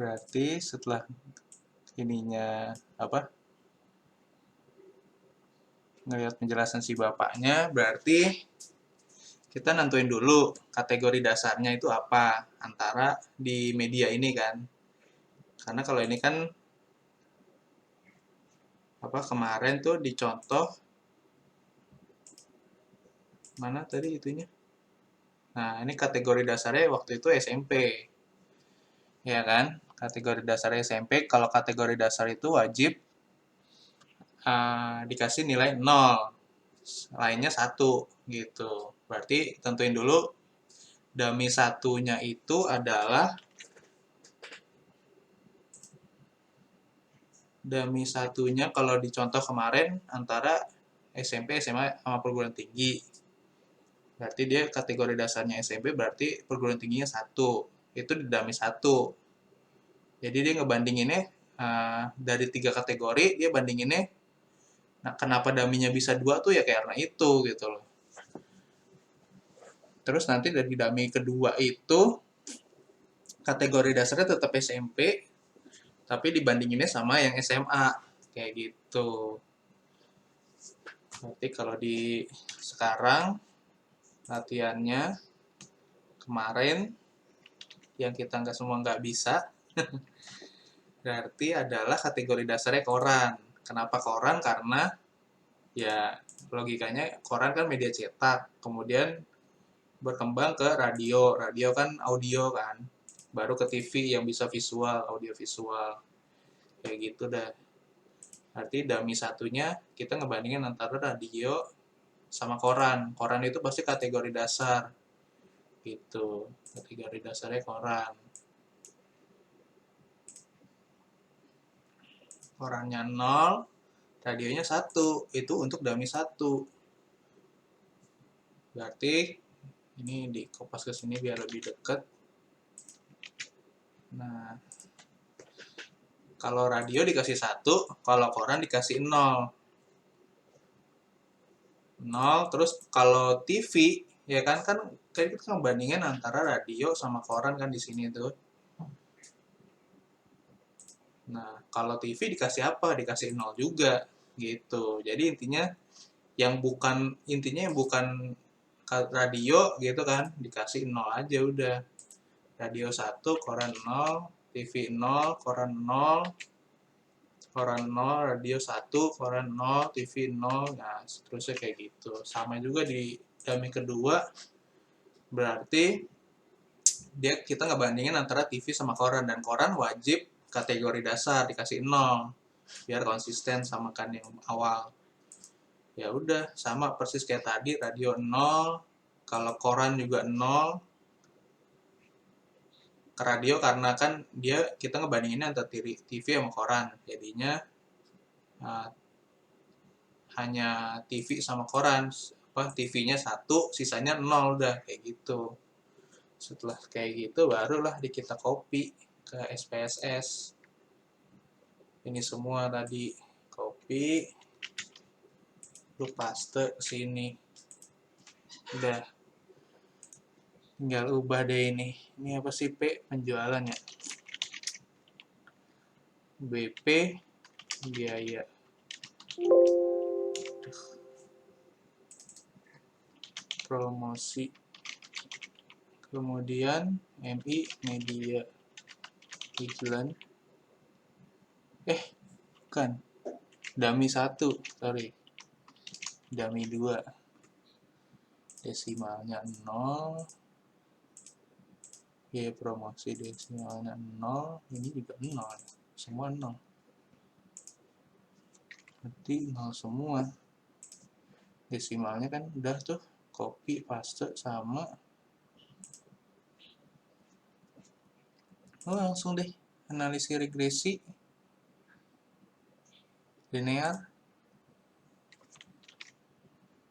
Berarti setelah ininya apa? Ngelihat penjelasan si bapaknya, berarti kita nentuin dulu kategori dasarnya itu apa antara di media ini kan. Karena kalau ini kan apa kemarin tuh dicontoh mana tadi itunya. Nah, ini kategori dasarnya waktu itu SMP. Ya kan? Kategori dasar SMP, kalau kategori dasar itu wajib dikasih nilai 0. Lainnya 1 gitu. Berarti tentuin dulu dummy satunya itu adalah dummy satunya kalau dicontoh kemarin antara SMP, SMA sama perguruan tinggi. Berarti dia kategori dasarnya SMP berarti perguruan tingginya 1. Itu di dummy 1. Jadi dia ngebandinginnya dari 3 kategori dia bandinginnya. Nah, kenapa daminya bisa 2 tuh ya karena itu gitu loh. Terus nanti dari dami kedua itu kategori dasarnya tetap SMP, tapi dibandinginnya sama yang SMA kayak gitu. Berarti kalau di sekarang latihannya kemarin yang kita nggak bisa berarti adalah kategori dasarnya koran. Kenapa koran? Karena ya logikanya koran kan media cetak, kemudian berkembang ke radio, radio kan audio kan, baru ke TV yang bisa visual, audio visual kayak gitu dah. Berarti dummy satunya kita ngebandingin antara radio sama koran. Koran itu pasti kategori dasar gitu, kategori dasarnya koran. Korannya 0, radionya 1, itu untuk dummy 1. Berarti ini dikopas ke sini biar lebih dekat. Nah, kalau radio dikasih 1, kalau koran dikasih 0. 0, terus kalau TV ya kan kayak kita ngebandingin antara radio sama koran kan di sini tuh. Nah, kalau TV dikasih apa? Dikasih 0 juga gitu. Jadi intinya yang bukan radio gitu kan, dikasih 0 aja udah. Radio 1, koran 0, TV 0, koran 0, koran 0, radio 1, koran 0, TV 0, nah seterusnya kayak gitu. Sama juga di dummy kedua, berarti kita ngebandingin antara TV sama koran, dan koran wajib kategori dasar dikasih 0 biar konsisten sama kan yang awal. Ya udah sama persis kayak tadi, radio 0, kalau koran juga 0. Ke radio karena kan kita ngebandinginnya antara TV sama koran, jadinya uh, hanya TV sama koran, TV-nya 1, sisanya 0 udah kayak gitu. Setelah kayak gitu barulah kita copy ke SPSS. Ini semua tadi copy, lu paste ke sini. Udah. Tinggal ubah deh ini. Ini apa sih P? Penjualannya. BP biaya. Promosi. Kemudian MI media. Iklan. Bukan. Dummy 1, sorry. Dummy 2. Desimalnya 0. Biaya promosi desimalnya 0. Ini juga 0. Semua 0. Berarti 0 semua. Desimalnya kan udah tuh. Copy, paste, sama. Langsung deh. Analisis regresi. Linear.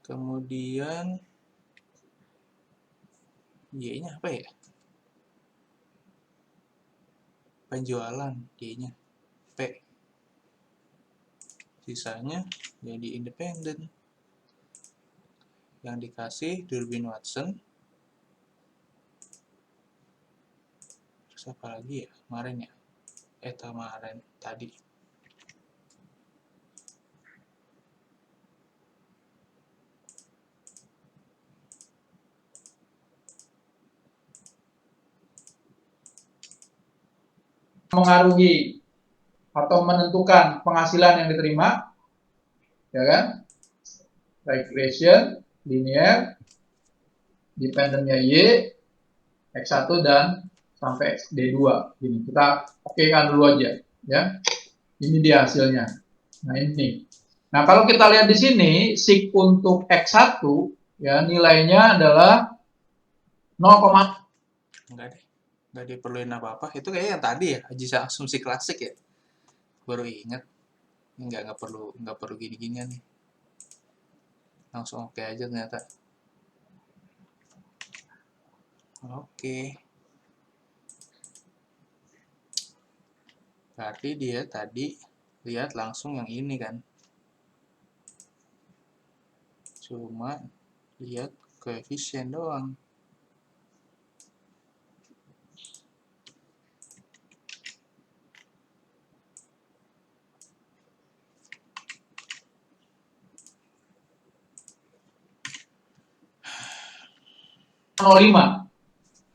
Kemudian Y-nya apa ya? Penjualan Y-nya P. Sisanya jadi independen. Yang dikasih Durbin Watson. Terus apa lagi ya kemarin ya? kemarin tadi. Mengaruhi atau menentukan penghasilan yang diterima, ya kan? Regression, linear, dependennya Y, X1 dan sampai D2. Ini kita okekan dulu aja, ya. Ini dia hasilnya. Nah, ini. Nah, kalau kita lihat di sini, sig untuk X1 ya nilainya adalah 0, Enggak deh, enggak diperluin apa-apa. Itu kayak yang tadi ya, asumsi klasik ya. Baru ingat. Nggak perlu gini-ginian nih. Langsung oke aja ternyata. Oke. Berarti dia tadi lihat langsung yang ini kan. Cuma lihat koefisien doang.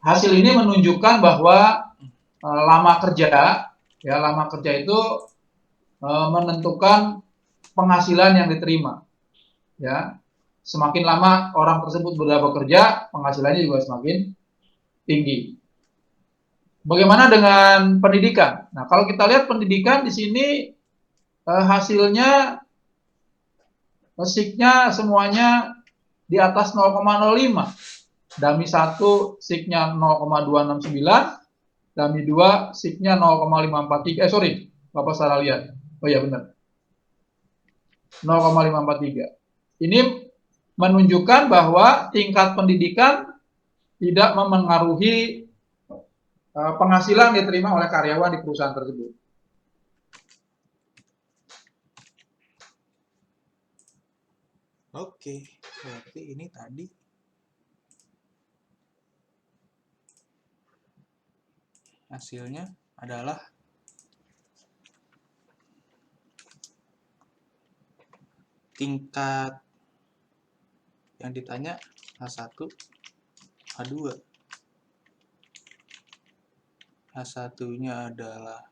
Hasil ini menunjukkan bahwa lama kerja itu menentukan penghasilan yang diterima. Ya, semakin lama orang tersebut bekerja, penghasilannya juga semakin tinggi. Bagaimana dengan pendidikan? Nah, kalau kita lihat pendidikan di sini hasilnya signya semuanya di atas 0,05. Dami 1 signya 0,269, Dami 2 signya 0,543. Sorry, Bapak salah lihat. Oh ya benar. 0,543. Ini menunjukkan bahwa tingkat pendidikan tidak memengaruhi penghasilan diterima oleh karyawan di perusahaan tersebut. Oke, berarti ini tadi hasilnya adalah tingkat yang ditanya H1, H2. H1-nya adalah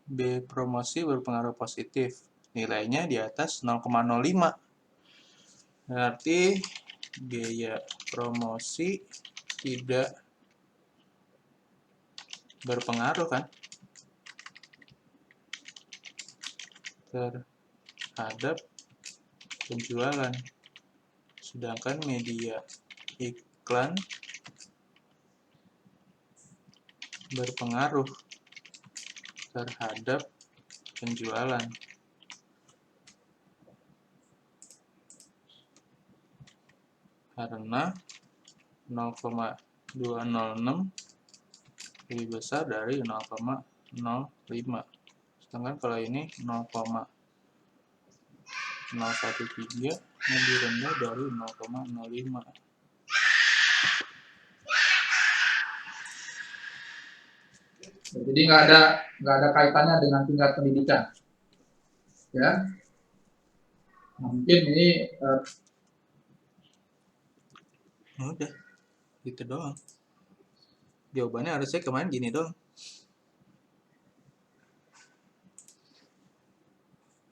B promosi berpengaruh positif. Nilainya di atas 0,05. Berarti biaya promosi tidak berpengaruh kan terhadap penjualan. Sedangkan media iklan berpengaruh terhadap penjualan. Karena 0,206 lebih besar dari 0,05. Sedangkan kalau ini 0,013 lebih rendah dari 0,05. Jadi nggak ada kaitannya dengan tingkat pendidikan. Ya, nah, mungkin ini udah gitu doang. Jawabannya harusnya kemarin gini doang.